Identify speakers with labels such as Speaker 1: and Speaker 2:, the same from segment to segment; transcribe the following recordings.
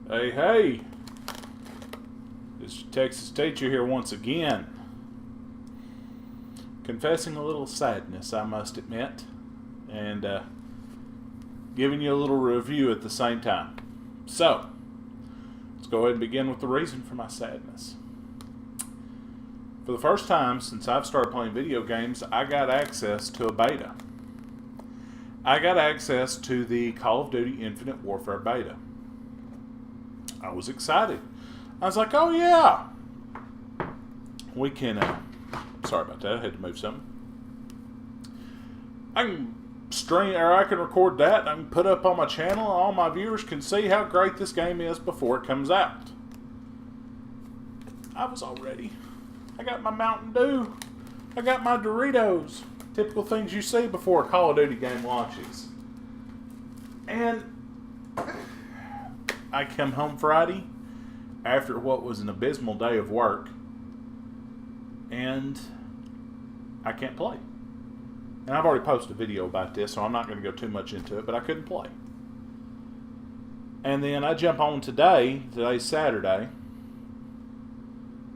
Speaker 1: Hey, hey! This Texas teacher here once again. Confessing a little sadness, I must admit, and giving you a little review at the same time. So, let's go ahead and begin with the reason for my sadness. For the first time since I've started playing video games, I got access to a beta. I got access to the Call of Duty Infinite Warfare beta. I was excited. I was like, oh yeah, we can, sorry about that, I had to move something. I can stream, or I can record that, and I can put it up on my channel, and all my viewers can see how great this game is before it comes out. I was all ready. I got my Mountain Dew. I got my Doritos. Typical things you see before a Call of Duty game launches. And I come home Friday after what was an abysmal day of work, and I can't play. And I've already posted a video about this, so I'm not going to go too much into it, but I couldn't play. And then I jump on today's Saturday,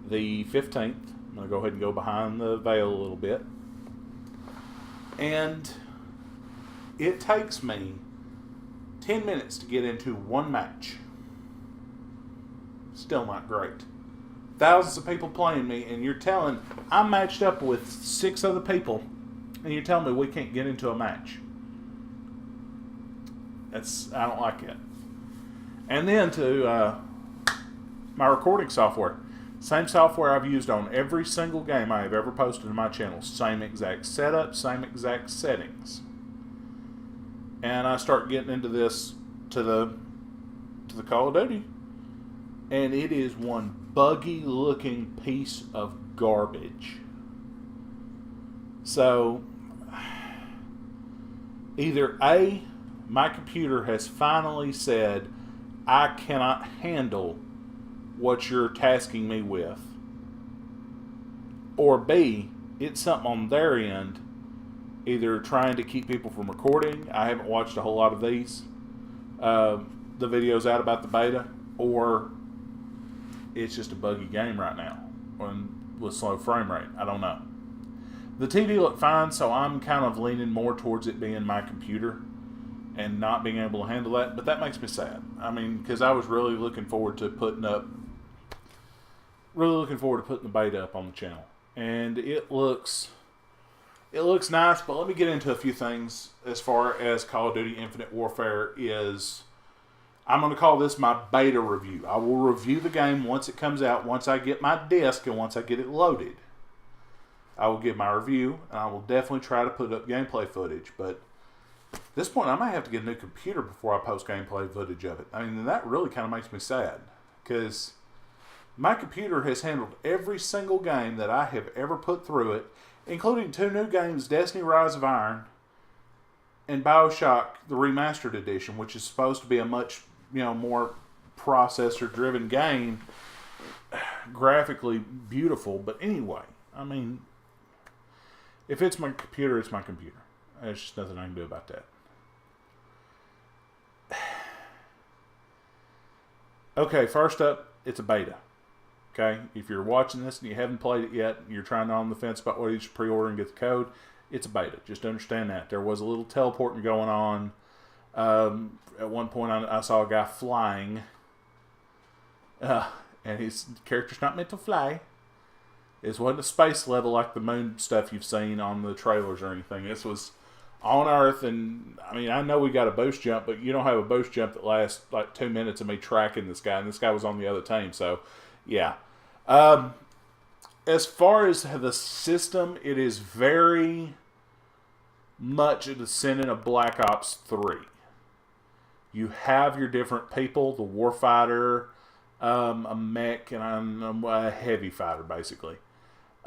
Speaker 1: the 15th. I'm going to go ahead and go behind the veil a little bit. And it takes me 10 minutes to get into one match. Still not great. Thousands of people playing me, and you're telling, I'm matched up with 6 other people, and you're telling me we can't get into a match. I don't like it. And then to my recording software. Same software I've used on every single game I have ever posted to my channel. Same exact setup, same exact settings. And I start getting into this to the Call of Duty. And it is one buggy looking piece of garbage. So, either A, my computer has finally said, I cannot handle what you're tasking me with. Or B, it's something on their end, either trying to keep people from recording. I haven't watched a whole lot of these, the videos out about the beta, or it's just a buggy game right now with slow frame rate. I don't know. The TV looked fine, so I'm kind of leaning more towards it being my computer and not being able to handle that, but that makes me sad. I mean, because I was really looking forward to putting the beta up on the channel. And it looks nice, but let me get into a few things as far as Call of Duty Infinite Warfare is. I'm going to call this my beta review. I will review the game once it comes out, once I get my disc and once I get it loaded. I will give my review, and I will definitely try to put up gameplay footage, but at this point I might have to get a new computer before I post gameplay footage of it. I mean, that really kind of makes me sad, because my computer has handled every single game that I have ever put through it, including 2 new games, Destiny Rise of Iron and BioShock, the Remastered Edition, which is supposed to be a much more processor-driven game, graphically beautiful. But anyway, I mean, if it's my computer, it's my computer. There's just nothing I can do about that. Okay, first up, it's a beta. Okay, if you're watching this and you haven't played it yet, you're trying to on the fence about whether you should pre-order and get the code, it's a beta. Just understand that. There was a little teleporting going on. At one point, I saw a guy flying, and his character's not meant to fly. It wasn't a space level like the moon stuff you've seen on the trailers or anything. This was on Earth, and I mean, I know we got a boost jump, but you don't have a boost jump that lasts like 2 minutes of me tracking this guy, and this guy was on the other team, so yeah. As far as the system, it is very much a descendant of Black Ops 3. You have your different people, the warfighter, a mech, and a heavy fighter, basically.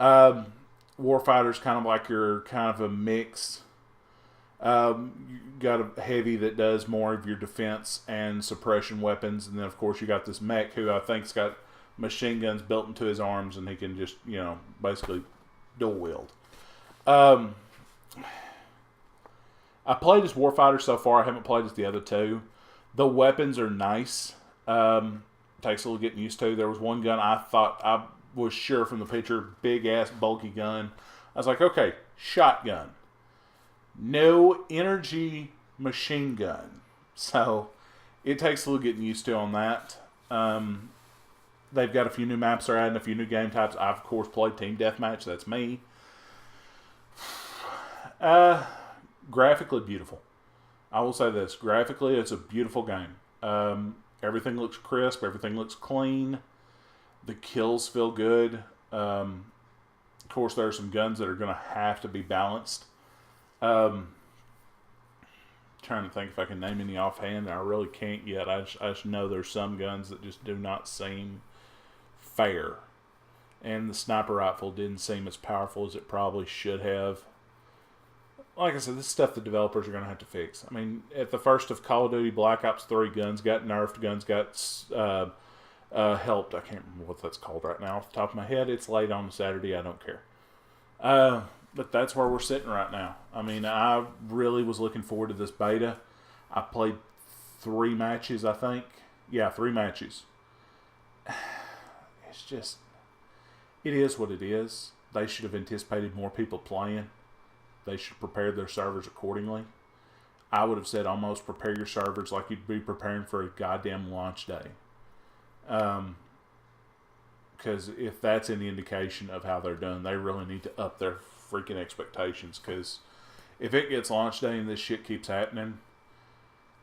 Speaker 1: Warfighter's kind of like your kind of a mix. You got a heavy that does more of your defense and suppression weapons, and then of course you got this mech who I think's got machine guns built into his arms, and he can just basically dual wield. I played as Warfighter so far. I haven't played as the other two. The weapons are nice. Takes a little getting used to. There was one gun I was sure from the picture, big ass bulky gun. I was like, okay, shotgun, no energy machine gun. So it takes a little getting used to on that. They've got a few new maps they're adding, a few new game types. I've, of course, played Team Deathmatch. That's me. Graphically beautiful. I will say this. Graphically, it's a beautiful game. Everything looks crisp. Everything looks clean. The kills feel good. Of course, there are some guns that are going to have to be balanced. Trying to think if I can name any offhand. I really can't yet. I just know there's some guns that just do not seem fair. And the sniper rifle didn't seem as powerful as it probably should have. Like I said, this is stuff the developers are going to have to fix. I mean, at the first of Call of Duty Black Ops 3, guns got nerfed, guns got helped. I can't remember what that's called right now off the top of my head. It's late on Saturday. I don't care. But that's where we're sitting right now. I mean, I really was looking forward to this beta. I played 3 matches, I think. Yeah, 3 matches. It's just, it is what it is. They should have anticipated more people playing. They should prepare their servers accordingly. I would have said almost prepare your servers like you'd be preparing for a goddamn launch day. Because if that's any indication of how they're done, they really need to up their freaking expectations. Because if it gets launch day and this shit keeps happening,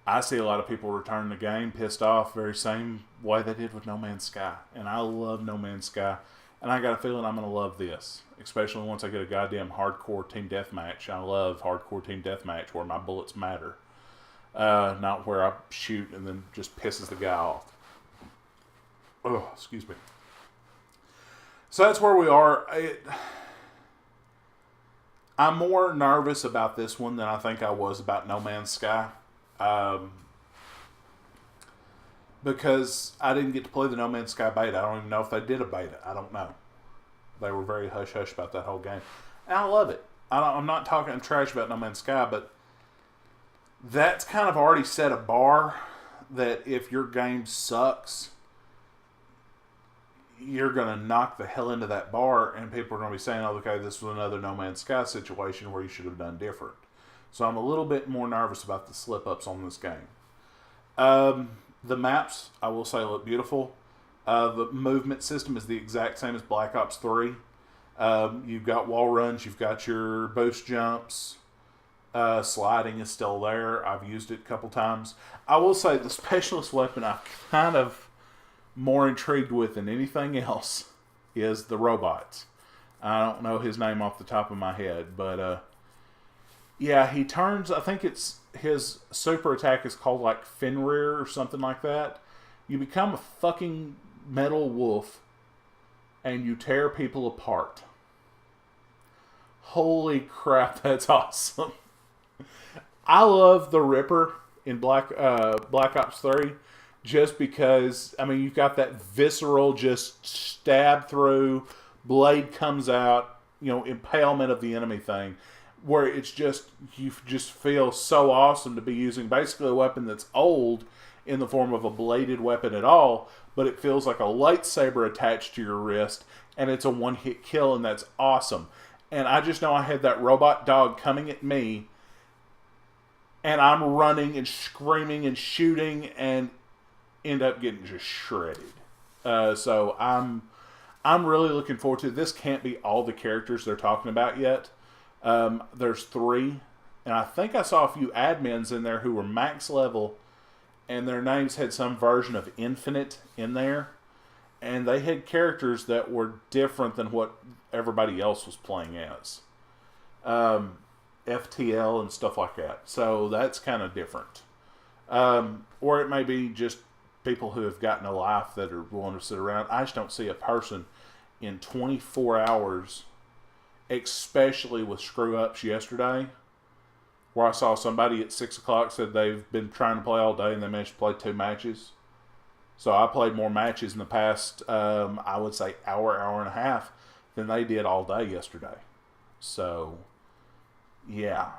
Speaker 1: I see a lot of people return the game pissed off, very same way they did with No Man's Sky. And I love No Man's Sky. And I got a feeling I'm going to love this. Especially once I get a goddamn hardcore team deathmatch. I love hardcore team deathmatch where my bullets matter. Not where I shoot and then just pisses the guy off. Oh, excuse me. So that's where we are. I'm more nervous about this one than I think I was about No Man's Sky. Because I didn't get to play the No Man's Sky beta. I don't even know if they did a beta. I don't know. They were very hush-hush about that whole game. And I love it. I'm not talking trash about No Man's Sky, but that's kind of already set a bar that if your game sucks, you're going to knock the hell into that bar, and people are going to be saying, oh, okay, this was another No Man's Sky situation where you should have done different. So I'm a little bit more nervous about the slip-ups on this game. The maps, I will say, look beautiful. The movement system is the exact same as Black Ops 3. You've got wall runs, you've got your boost jumps. Sliding is still there. I've used it a couple times. I will say the specialist weapon I'm kind of more intrigued with than anything else is the robots. I don't know his name off the top of my head, but yeah, he turns, I think it's his super attack is called like Fenrir or something like that. You become a fucking metal wolf and you tear people apart. Holy crap, that's awesome. I love the Ripper in Black Ops 3 just because, I mean, you've got that visceral just stab through, blade comes out, you know, impalement of the enemy thing, where it's just, you just feel so awesome to be using basically a weapon that's old in the form of a bladed weapon at all, but it feels like a lightsaber attached to your wrist, and it's a one-hit kill, and that's awesome. And I just know I had that robot dog coming at me, and I'm running and screaming and shooting and end up getting just shredded. So I'm really looking forward to it. This can't be all the characters they're talking about yet. There's 3, and I think I saw a few admins in there who were max level, and their names had some version of Infinite in there, and they had characters that were different than what everybody else was playing as. FTL and stuff like that. So that's kind of different. Or it may be just people who have gotten a life that are willing to sit around. I just don't see a person in 24 hours, especially with screw-ups yesterday, where I saw somebody at 6 o'clock said they've been trying to play all day and they managed to play 2 matches. So I played more matches in the past, I would say, hour and a half than they did all day yesterday. So, yeah.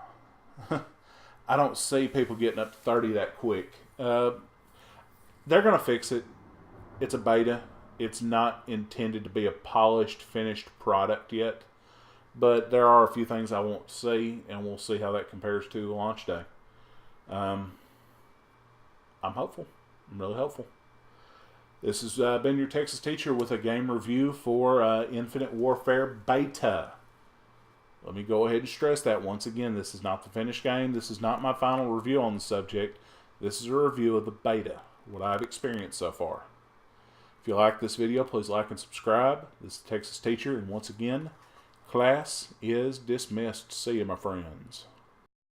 Speaker 1: I don't see people getting up to 30 that quick. they're going to fix it. It's a beta. It's not intended to be a polished, finished product yet. But there are a few things I want to see, and we'll see how that compares to launch day. I'm hopeful. I'm really hopeful. This has been your Texas Teacher with a game review for Infinite Warfare Beta. Let me go ahead and stress that once again. This is not the finished game. This is not my final review on the subject. This is a review of the beta, what I've experienced so far. If you like this video, please like and subscribe. This is the Texas Teacher, and once again, class is dismissed. See you, my friends.